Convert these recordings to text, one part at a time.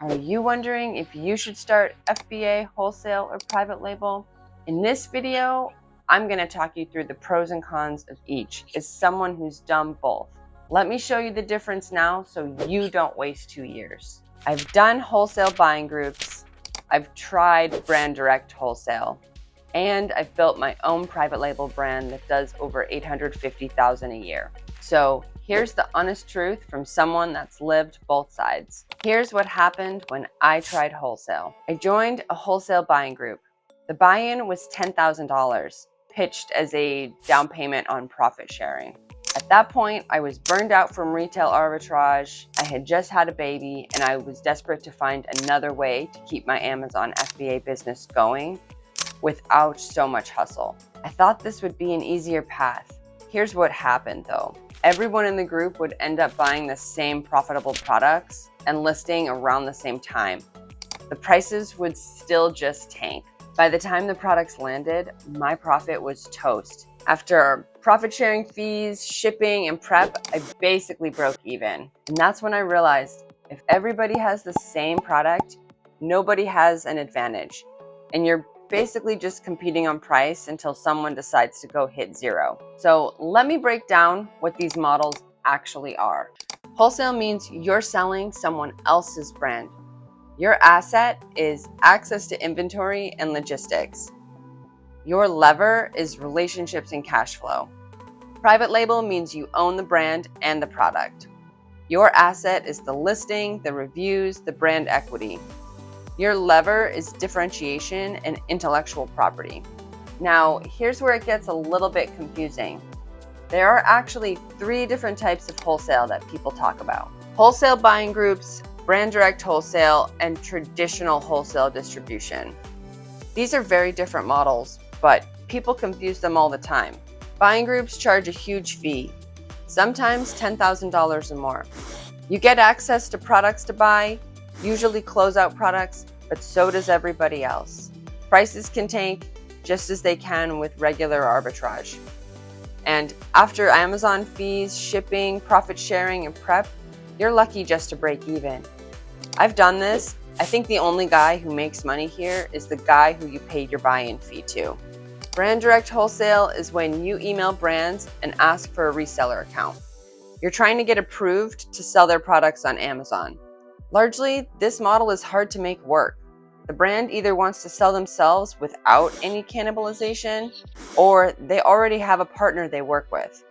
Are you wondering if you should start FBA, wholesale, or private label? In this video, I'm going to talk you through the pros and cons of each as someone who's done both. Let me show you the difference now so you don't waste 2 years. I've done wholesale buying groups, I've tried brand direct wholesale, and I've built my own private label brand that does over $850,000 a year. So here's the honest truth from someone that's lived both sides. Here's what happened when I tried wholesale. I joined a wholesale buying group. The buy-in was $10,000, pitched as a down payment on profit sharing. At that point, I was burned out from retail arbitrage. I had just had a baby, and I was desperate to find another way to keep my Amazon FBA business going without so much hustle. I thought this would be an easier path. Here's what happened though. Everyone in the group would end up buying the same profitable products and listing around the same time. The prices would still just tank. By the time the products landed, my profit was toast. After profit sharing fees, shipping, and prep, I basically broke even. And that's when I realized if everybody has the same product, nobody has an advantage. And you're basically just competing on price until someone decides to go hit zero. So let me break down what these models actually are. Wholesale means you're selling someone else's brand. Your asset is access to inventory and logistics. Your lever is relationships and cash flow. Private label means you own the brand and the product. Your asset is the listing, the reviews, the brand equity. Your lever is differentiation and intellectual property. Now, here's where it gets a little bit confusing. There are actually 3 different types of wholesale that people talk about. Wholesale buying groups, brand direct wholesale, and traditional wholesale distribution. These are very different models, but people confuse them all the time. Buying groups charge a huge fee, sometimes $10,000 or more. You get access to products to buy, usually closeout products, but so does everybody else. Prices can tank just as they can with regular arbitrage. And after Amazon fees, shipping, profit sharing, and prep, you're lucky just to break even. I've done this. I think the only guy who makes money here is the guy who you paid your buy-in fee to. Brand direct wholesale is when you email brands and ask for a reseller account. You're trying to get approved to sell their products on Amazon. Largely, this model is hard to make work. The brand either wants to sell themselves without any cannibalization, or they already have a partner they work with.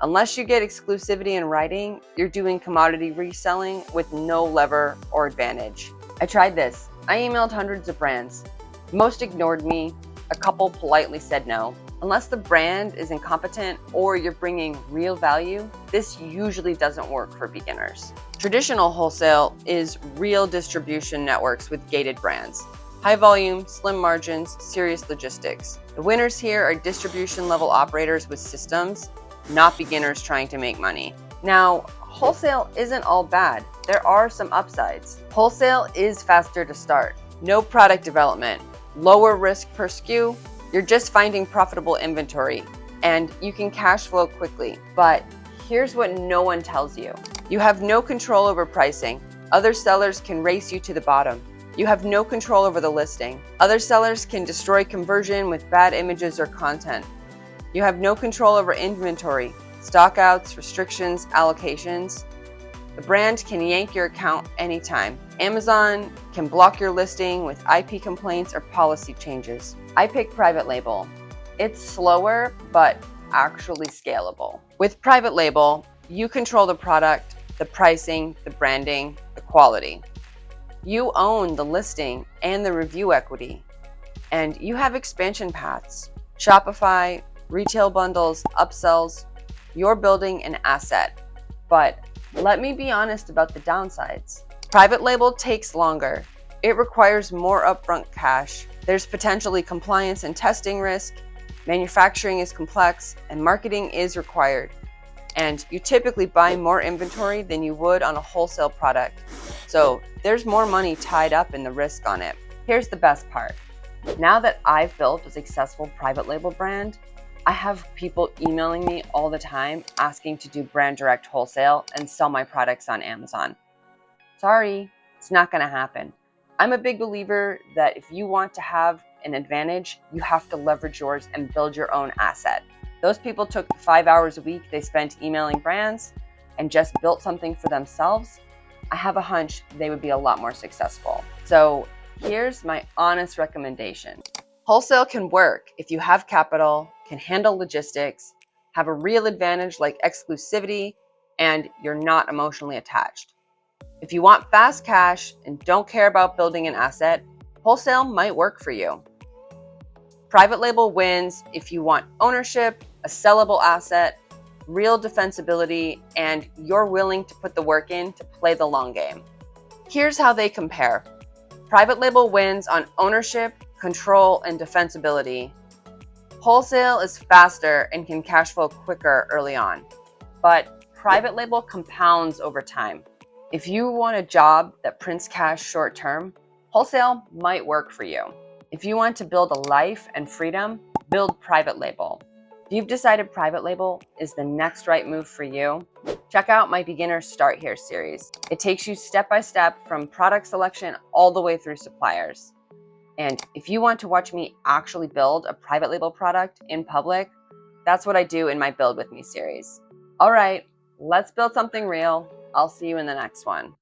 Unless you get exclusivity in writing, you're doing commodity reselling with no lever or advantage. I tried this. I emailed hundreds of brands. Most ignored me. A couple politely said no. Unless the brand is incompetent or you're bringing real value, this usually doesn't work for beginners. Traditional wholesale is real distribution networks with gated brands. High volume, slim margins, serious logistics. The winners here are distribution level operators with systems, not beginners trying to make money. Now, wholesale isn't all bad. There are some upsides. Wholesale is faster to start. No product development, lower risk per SKU. You're just finding profitable inventory, and you can cash flow quickly. But here's what no one tells you. You have no control over pricing. Other sellers can race you to the bottom. You have no control over the listing. Other sellers can destroy conversion with bad images or content. You have no control over inventory, stockouts, restrictions, allocations. The brand can yank your account anytime. Amazon can block your listing with IP complaints or policy changes. I pick private label. It's slower, but actually scalable. With private label, you control the product, the pricing, the branding, the quality. You own the listing and the review equity, and you have expansion paths, Shopify, retail bundles, upsells. You're building an asset. But let me be honest about the downsides. Private label takes longer. It requires more upfront cash. There's potentially compliance and testing risk. Manufacturing is complex, and marketing is required. And you typically buy more inventory than you would on a wholesale product. So there's more money tied up in the risk on it. Here's the best part. Now that I've built a successful private label brand, I have people emailing me all the time asking to do brand direct wholesale and sell my products on Amazon. Sorry, It's not going to happen. I'm a big believer that if you want to have an advantage, you have to leverage yours and build your own asset. Those people took the 5 hours a week they spent emailing brands and just built something for themselves. I have a hunch they would be a lot more successful. So here's my honest recommendation. Wholesale can work if you have capital, can handle logistics, have a real advantage like exclusivity, and you're not emotionally attached. If you want fast cash and don't care about building an asset, wholesale might work for you. Private label wins if you want ownership, a sellable asset, real defensibility, and you're willing to put the work in to play the long game. Here's how they compare. Private label wins on ownership, control, and defensibility. Wholesale is faster and can cash flow quicker early on, but private label compounds over time. If you want a job that prints cash short term, wholesale might work for you. If you want to build a life and freedom, build private label. If you've decided private label is the next right move for you, check out my Beginner Start Here series. It takes you step by step from product selection all the way through suppliers. And if you want to watch me actually build a private label product in public, that's what I do in my Build With Me series. All right, let's build something real. I'll see you in the next one.